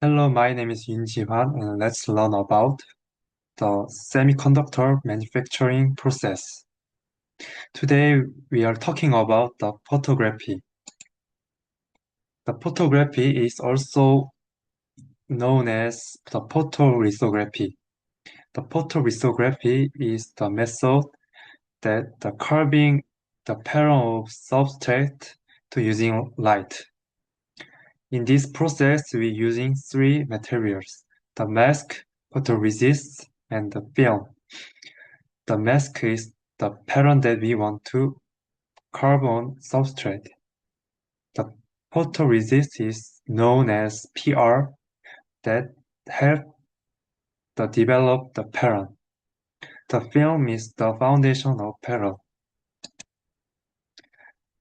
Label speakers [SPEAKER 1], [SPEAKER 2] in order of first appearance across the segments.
[SPEAKER 1] Hello, my name is Yun Ji-hwan, and let's learn about the semiconductor manufacturing process. Today, we are talking about the photography. The photography is also known as the photolithography. The photolithography is the method that the carving the pattern of substrate to using light. In this process, we're using three materials: the mask, photoresist, and the film. The mask is the pattern that we want to carve on substrate. The photoresist is known as PR that help to develop the pattern. The film is the foundation of pattern.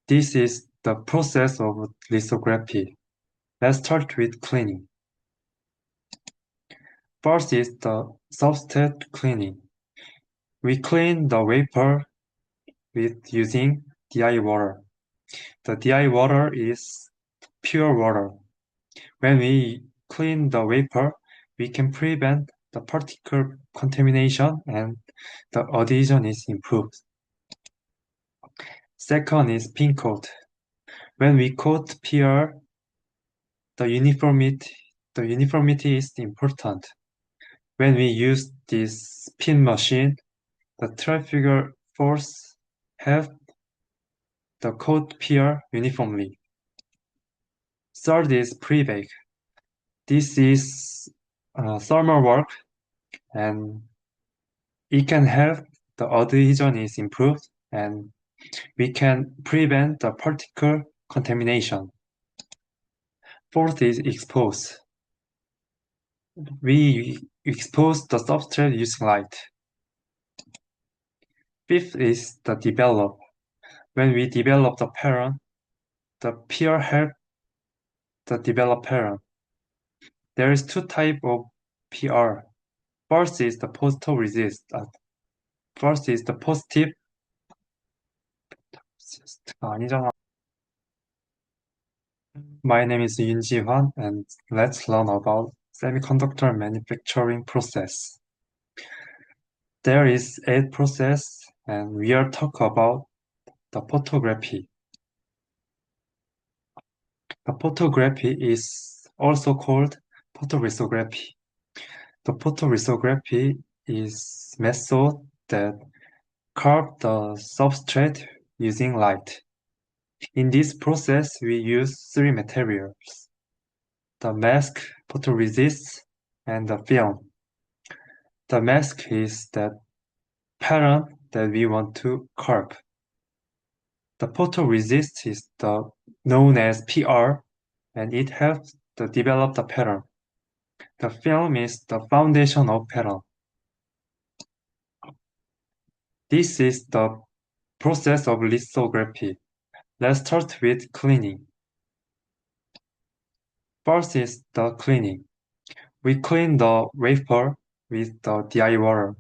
[SPEAKER 1] This is the process of lithography. Let's start with cleaning. First is the substrate cleaning. We clean the wafer with using DI water. The DI water is pure water. When we clean the wafer, we can prevent the particle contamination and the adhesion is improved. Second is spin coat. When we coat PR, the uniformity is important. When we use this spin machine, the trifigure force help the coat PR uniformly. Third is pre-bake. This is thermal work and it can help the adhesion is improved and we can prevent the particle contamination. Fourth is expose. We expose the substrate using light. Fifth is the develop. When we develop the pattern, the peer help the develop pattern. There is two type of PR. First is the photoresist. First is the positive. 아니잖아. My name is Yun Ji-hwan, and let's learn about semiconductor manufacturing process. There is 8 process, and we are talk about the photography. The photography is also called photolithography. The photolithography is method that carve the substrate using light. In this process, we use three materials: the mask, photoresist, and the film. The mask is the pattern that we want to carve. The photoresist is known as PR, and it helps to develop the pattern. The film is the foundation of pattern. This is the process of lithography. Let's start with cleaning. First is the cleaning. We clean the wafer with the DI water.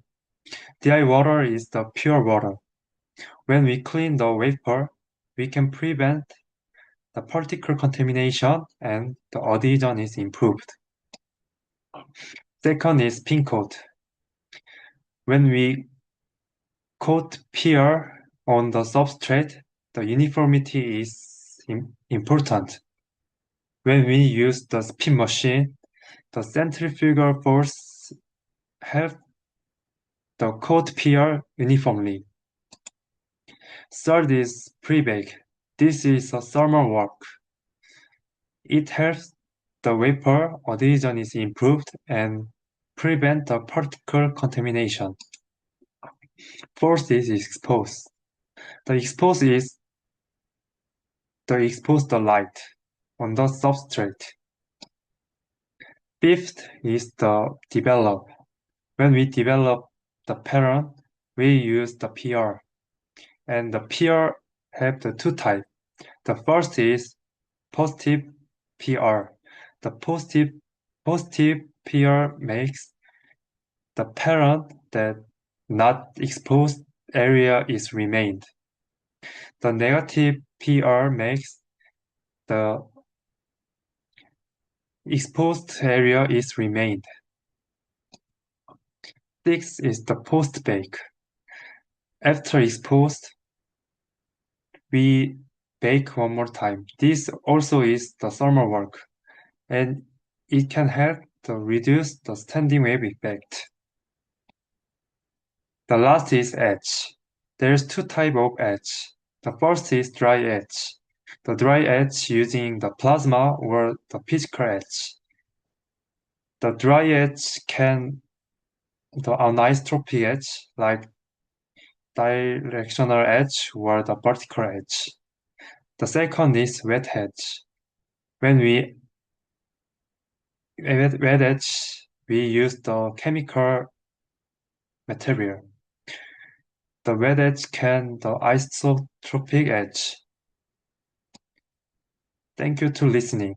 [SPEAKER 1] DI water is the pure water. When we clean the wafer, we can prevent the particle contamination and the adhesion is improved. Second is spin coat. When we coat PR on the substrate, the uniformity is important. When we use the spin machine, the centrifugal force helps the coat PR uniformly. Third is pre-bake. This is a thermal work. It helps the vapor adhesion is improved and prevent the particle contamination. Fourth is expose. The expose is expose the light on the substrate. Fifth is the develop. When we develop the pattern, we use the PR. And the PR have the two types. The first is positive PR. The positive PR makes the pattern that not exposed area is remained. The negative PR makes the Exposed area is remained. 6 is the post-bake. After exposed, we bake one more time. This also is the thermal work, and it can help to reduce the standing wave effect. The last is etch. There's two types of etch. The first is dry etch. The dry etch using the plasma or the physical etch. The dry etch can the anisotropic etch like directional etch or the vertical etch. The second is wet etch. When we wet etch, we use the chemical material. The wet etch can the isotropic etch. Thank you to listening.